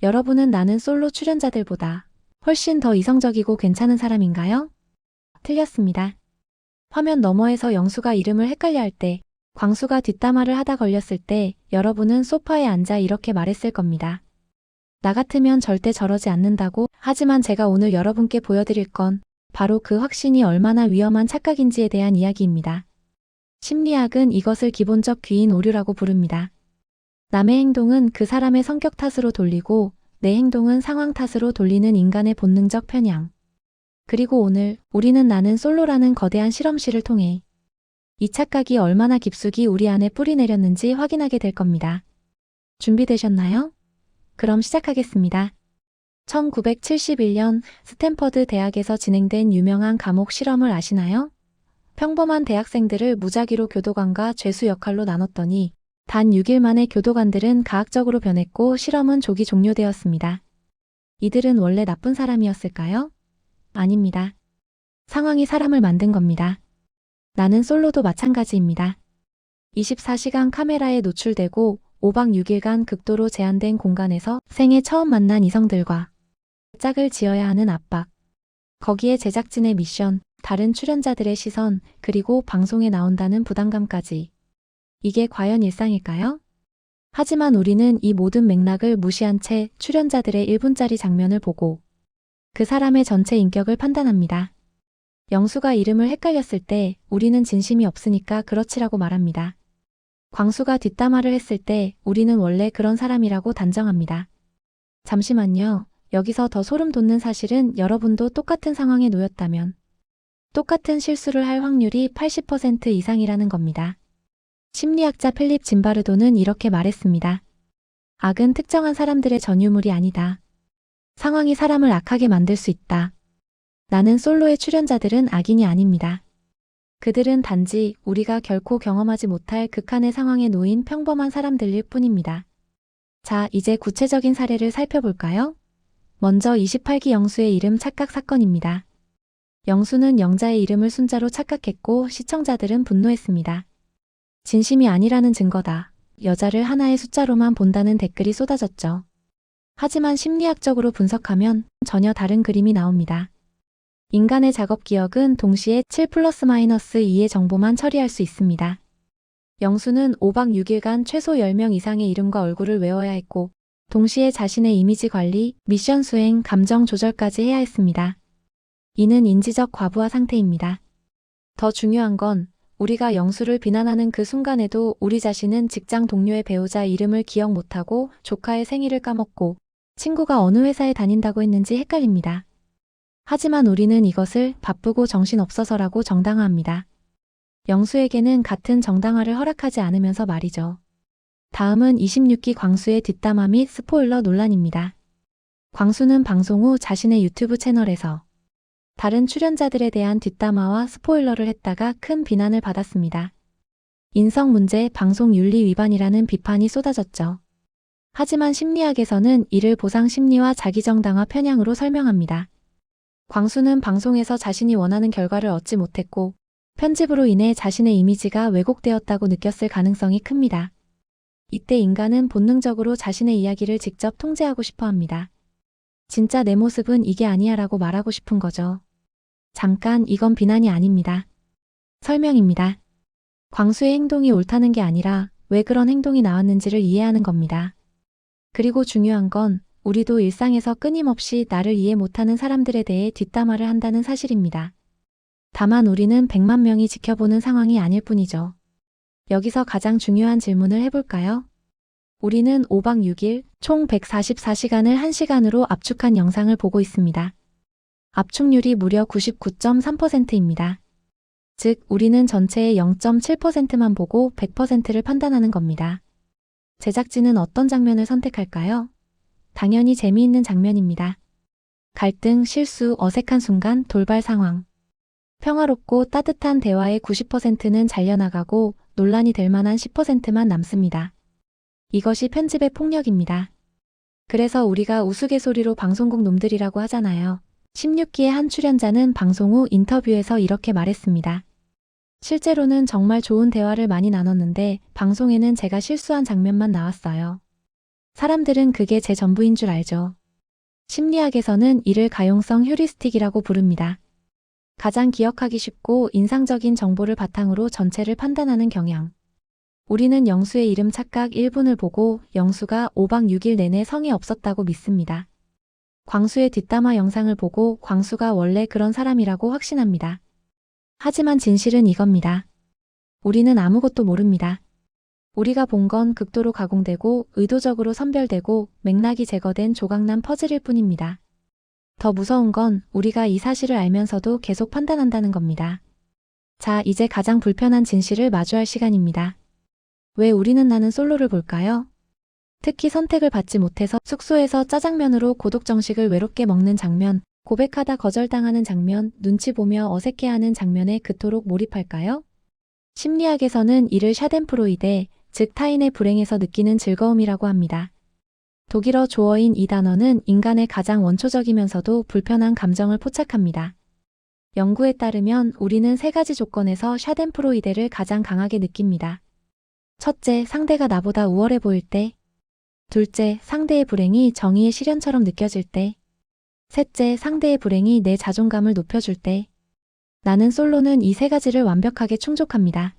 여러분은 나는 솔로 출연자들보다 훨씬 더 이성적이고 괜찮은 사람인가요? 틀렸습니다. 화면 너머에서 영수가 이름을 헷갈려 할 때, 광수가 뒷담화를 하다 걸렸을 때 여러분은 소파에 앉아 이렇게 말했을 겁니다. 나 같으면 절대 저러지 않는다고. 하지만 제가 오늘 여러분께 보여드릴 건 바로 그 확신이 얼마나 위험한 착각인지에 대한 이야기입니다. 심리학은 이것을 기본적 귀인 오류라고 부릅니다. 남의 행동은 그 사람의 성격 탓으로 돌리고 내 행동은 상황 탓으로 돌리는 인간의 본능적 편향. 그리고 오늘 우리는 나는 솔로라는 거대한 실험실을 통해 이 착각이 얼마나 깊숙이 우리 안에 뿌리 내렸는지 확인하게 될 겁니다. 준비되셨나요? 그럼 시작하겠습니다. 1971년 스탠퍼드 대학에서 진행된 유명한 감옥 실험을 아시나요? 평범한 대학생들을 무작위로 교도관과 죄수 역할로 나눴더니 단 6일 만에 교도관들은 가학적으로 변했고 실험은 조기 종료되었습니다. 이들은 원래 나쁜 사람이었을까요? 아닙니다. 상황이 사람을 만든 겁니다. 나는 솔로도 마찬가지입니다. 24시간 카메라에 노출되고 5박 6일간 극도로 제한된 공간에서 생애 처음 만난 이성들과 짝을 지어야 하는 압박. 거기에 제작진의 미션, 다른 출연자들의 시선, 그리고 방송에 나온다는 부담감까지. 이게 과연 일상일까요? 하지만 우리는 이 모든 맥락을 무시한 채 출연자들의 1분짜리 장면을 보고 그 사람의 전체 인격을 판단합니다. 영수가 이름을 헷갈렸을 때 우리는 진심이 없으니까 그렇지라고 말합니다. 광수가 뒷담화를 했을 때 우리는 원래 그런 사람이라고 단정합니다. 잠시만요. 여기서 더 소름 돋는 사실은 여러분도 똑같은 상황에 놓였다면 똑같은 실수를 할 확률이 80% 이상이라는 겁니다. 심리학자 필립 짐바르도는 이렇게 말했습니다. 악은 특정한 사람들의 전유물이 아니다. 상황이 사람을 악하게 만들 수 있다. 나는 솔로의 출연자들은 악인이 아닙니다. 그들은 단지 우리가 결코 경험하지 못할 극한의 상황에 놓인 평범한 사람들일 뿐입니다. 자, 이제 구체적인 사례를 살펴볼까요? 먼저 28기 영수의 이름 착각 사건입니다. 영수는 영자의 이름을 순자로 착각했고 시청자들은 분노했습니다. 진심이 아니라는 증거다. 여자를 하나의 숫자로만 본다는 댓글이 쏟아졌죠. 하지만 심리학적으로 분석하면 전혀 다른 그림이 나옵니다. 인간의 작업 기억은 동시에 7+-2의 정보만 처리할 수 있습니다. 영수는 5박 6일간 최소 10명 이상의 이름과 얼굴을 외워야 했고 동시에 자신의 이미지 관리, 미션 수행, 감정 조절까지 해야 했습니다. 이는 인지적 과부하 상태입니다. 더 중요한 건 우리가 영수를 비난하는 그 순간에도 우리 자신은 직장 동료의 배우자 이름을 기억 못하고 조카의 생일을 까먹고 친구가 어느 회사에 다닌다고 했는지 헷갈립니다. 하지만 우리는 이것을 바쁘고 정신없어서라고 정당화합니다. 영수에게는 같은 정당화를 허락하지 않으면서 말이죠. 다음은 26기 광수의 뒷담화 및 스포일러 논란입니다. 광수는 방송 후 자신의 유튜브 채널에서 다른 출연자들에 대한 뒷담화와 스포일러를 했다가 큰 비난을 받았습니다. 인성 문제, 방송 윤리 위반이라는 비판이 쏟아졌죠. 하지만 심리학에서는 이를 보상 심리와 자기정당화 편향으로 설명합니다. 광수는 방송에서 자신이 원하는 결과를 얻지 못했고 편집으로 인해 자신의 이미지가 왜곡되었다고 느꼈을 가능성이 큽니다. 이때 인간은 본능적으로 자신의 이야기를 직접 통제하고 싶어 합니다. 진짜 내 모습은 이게 아니야 라고 말하고 싶은 거죠. 잠깐, 이건 비난이 아닙니다. 설명입니다. 광수의 행동이 옳다는 게 아니라 왜 그런 행동이 나왔는지를 이해하는 겁니다. 그리고 중요한 건 우리도 일상에서 끊임없이 나를 이해 못하는 사람들에 대해 뒷담화를 한다는 사실입니다. 다만 우리는 100만 명이 지켜보는 상황이 아닐 뿐이죠. 여기서 가장 중요한 질문을 해볼까요? 우리는 5박 6일 총 144시간을 1시간으로 압축한 영상을 보고 있습니다. 압축률이 무려 99.3%입니다. 즉, 우리는 전체의 0.7%만 보고 100%를 판단하는 겁니다. 제작진은 어떤 장면을 선택할까요? 당연히 재미있는 장면입니다. 갈등, 실수, 어색한 순간, 돌발 상황. 평화롭고 따뜻한 대화의 90%는 잘려나가고 논란이 될 만한 10%만 남습니다. 이것이 편집의 폭력입니다. 그래서 우리가 우스갯소리로 방송국 놈들이라고 하잖아요. 16기의 한 출연자는 방송 후 인터뷰에서 이렇게 말했습니다. 실제로는 정말 좋은 대화를 많이 나눴는데 방송에는 제가 실수한 장면만 나왔어요. 사람들은 그게 제 전부인 줄 알죠. 심리학에서는 이를 가용성 휴리스틱이라고 부릅니다. 가장 기억하기 쉽고 인상적인 정보를 바탕으로 전체를 판단하는 경향. 우리는 영수의 이름 착각 1분을 보고 영수가 5박 6일 내내 성이 없었다고 믿습니다. 광수의 뒷담화 영상을 보고 광수가 원래 그런 사람이라고 확신합니다. 하지만 진실은 이겁니다. 우리는 아무것도 모릅니다. 우리가 본 건 극도로 가공되고 의도적으로 선별되고 맥락이 제거된 조각난 퍼즐일 뿐입니다. 더 무서운 건 우리가 이 사실을 알면서도 계속 판단한다는 겁니다. 자, 이제 가장 불편한 진실을 마주할 시간입니다. 왜 우리는 나는 솔로를 볼까요? 특히 선택을 받지 못해서 숙소에서 짜장면으로 고독 정식을 외롭게 먹는 장면, 고백하다 거절당하는 장면, 눈치 보며 어색해하는 장면에 그토록 몰입할까요? 심리학에서는 이를 샤덴프로이데, 즉 타인의 불행에서 느끼는 즐거움이라고 합니다. 독일어 조어인 이 단어는 인간의 가장 원초적이면서도 불편한 감정을 포착합니다. 연구에 따르면 우리는 세 가지 조건에서 샤덴프로이데를 가장 강하게 느낍니다. 첫째, 상대가 나보다 우월해 보일 때. 둘째, 상대의 불행이 정의의 실현처럼 느껴질 때. 셋째, 상대의 불행이 내 자존감을 높여줄 때. 나는 솔로는 이 세 가지를 완벽하게 충족합니다.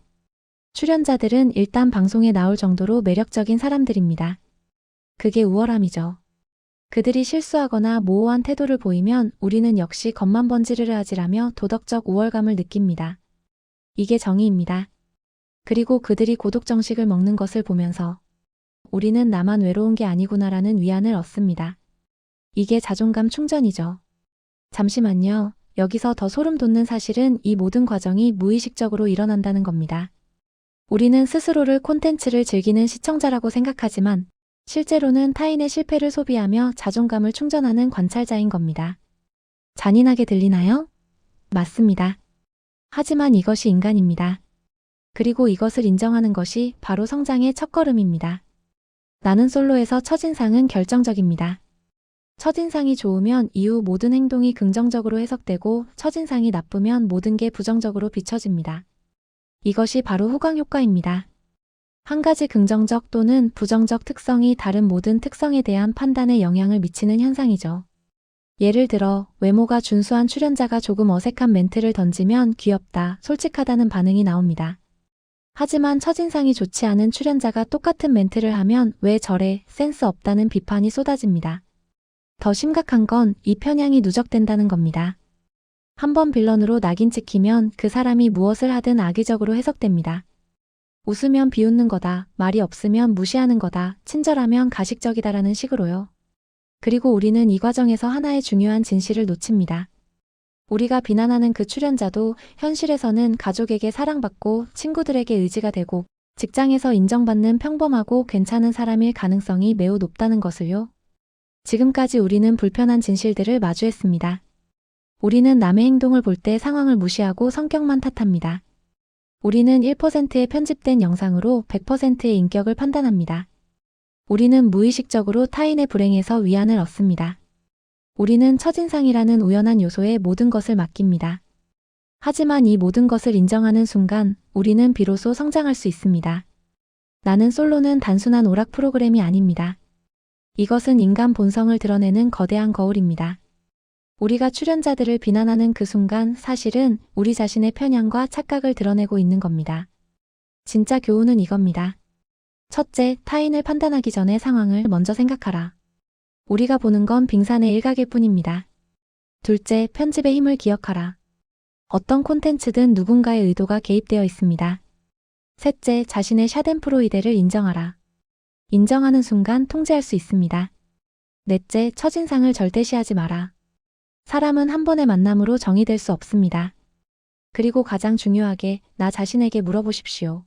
출연자들은 일단 방송에 나올 정도로 매력적인 사람들입니다. 그게 우월함이죠. 그들이 실수하거나 모호한 태도를 보이면 우리는 역시 겉만 번지르르하지라며 도덕적 우월감을 느낍니다. 이게 정의입니다. 그리고 그들이 고독 정식을 먹는 것을 보면서 우리는 나만 외로운 게 아니구나라는 위안을 얻습니다. 이게 자존감 충전이죠. 잠시만요. 여기서 더 소름 돋는 사실은 이 모든 과정이 무의식적으로 일어난다는 겁니다. 우리는 스스로를 콘텐츠를 즐기는 시청자라고 생각하지만 실제로는 타인의 실패를 소비하며 자존감을 충전하는 관찰자인 겁니다. 잔인하게 들리나요? 맞습니다. 하지만 이것이 인간입니다. 그리고 이것을 인정하는 것이 바로 성장의 첫걸음입니다. 나는 솔로에서 첫인상은 결정적입니다. 첫인상이 좋으면 이후 모든 행동이 긍정적으로 해석되고 첫인상이 나쁘면 모든 게 부정적으로 비춰집니다. 이것이 바로 후광 효과입니다. 한 가지 긍정적 또는 부정적 특성이 다른 모든 특성에 대한 판단에 영향을 미치는 현상이죠. 예를 들어 외모가 준수한 출연자가 조금 어색한 멘트를 던지면 귀엽다, 솔직하다는 반응이 나옵니다. 하지만 첫인상이 좋지 않은 출연자가 똑같은 멘트를 하면 왜 저래, 센스 없다는 비판이 쏟아집니다. 더 심각한 건 이 편향이 누적된다는 겁니다. 한번 빌런으로 낙인 찍히면 그 사람이 무엇을 하든 악의적으로 해석됩니다. 웃으면 비웃는 거다, 말이 없으면 무시하는 거다, 친절하면 가식적이다라는 식으로요. 그리고 우리는 이 과정에서 하나의 중요한 진실을 놓칩니다. 우리가 비난하는 그 출연자도 현실에서는 가족에게 사랑받고 친구들에게 의지가 되고 직장에서 인정받는 평범하고 괜찮은 사람일 가능성이 매우 높다는 것을요. 지금까지 우리는 불편한 진실들을 마주했습니다. 우리는 남의 행동을 볼 때 상황을 무시하고 성격만 탓합니다. 우리는 1%의 편집된 영상으로 100%의 인격을 판단합니다. 우리는 무의식적으로 타인의 불행에서 위안을 얻습니다. 우리는 첫인상이라는 우연한 요소에 모든 것을 맡깁니다. 하지만 이 모든 것을 인정하는 순간 우리는 비로소 성장할 수 있습니다. 나는 솔로는 단순한 오락 프로그램이 아닙니다. 이것은 인간 본성을 드러내는 거대한 거울입니다. 우리가 출연자들을 비난하는 그 순간 사실은 우리 자신의 편향과 착각을 드러내고 있는 겁니다. 진짜 교훈은 이겁니다. 첫째, 타인을 판단하기 전에 상황을 먼저 생각하라. 우리가 보는 건 빙산의 일각일 뿐입니다. 둘째, 편집의 힘을 기억하라. 어떤 콘텐츠든 누군가의 의도가 개입되어 있습니다. 셋째, 자신의 샤덴프로이데를 인정하라. 인정하는 순간 통제할 수 있습니다. 넷째, 첫인상을 절대시하지 마라. 사람은 한 번의 만남으로 정의될 수 없습니다. 그리고 가장 중요하게 나 자신에게 물어보십시오.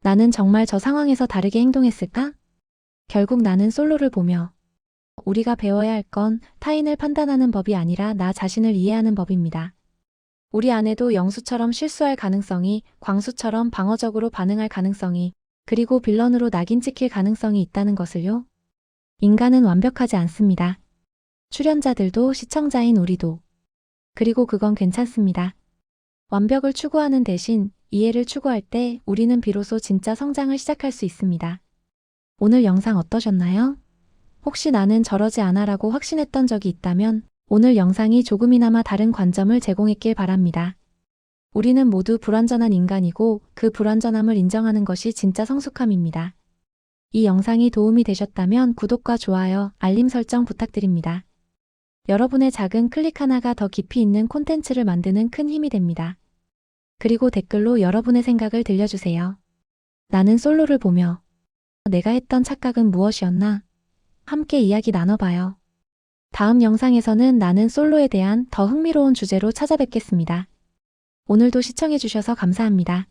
나는 정말 저 상황에서 다르게 행동했을까? 결국 나는 솔로를 보며 우리가 배워야 할 건 타인을 판단하는 법이 아니라 나 자신을 이해하는 법입니다. 우리 안에도 영수처럼 실수할 가능성이, 광수처럼 방어적으로 반응할 가능성이, 그리고 빌런으로 낙인 찍힐 가능성이 있다는 것을요. 인간은 완벽하지 않습니다. 출연자들도 시청자인 우리도. 그리고 그건 괜찮습니다. 완벽을 추구하는 대신 이해를 추구할 때 우리는 비로소 진짜 성장을 시작할 수 있습니다. 오늘 영상 어떠셨나요? 혹시 나는 저러지 않아라고 확신했던 적이 있다면 오늘 영상이 조금이나마 다른 관점을 제공했길 바랍니다. 우리는 모두 불완전한 인간이고 그 불완전함을 인정하는 것이 진짜 성숙함입니다. 이 영상이 도움이 되셨다면 구독과 좋아요, 알림 설정 부탁드립니다. 여러분의 작은 클릭 하나가 더 깊이 있는 콘텐츠를 만드는 큰 힘이 됩니다. 그리고 댓글로 여러분의 생각을 들려주세요. 나는 솔로를 보며 내가 했던 착각은 무엇이었나? 함께 이야기 나눠봐요. 다음 영상에서는 나는 솔로에 대한 더 흥미로운 주제로 찾아뵙겠습니다. 오늘도 시청해주셔서 감사합니다.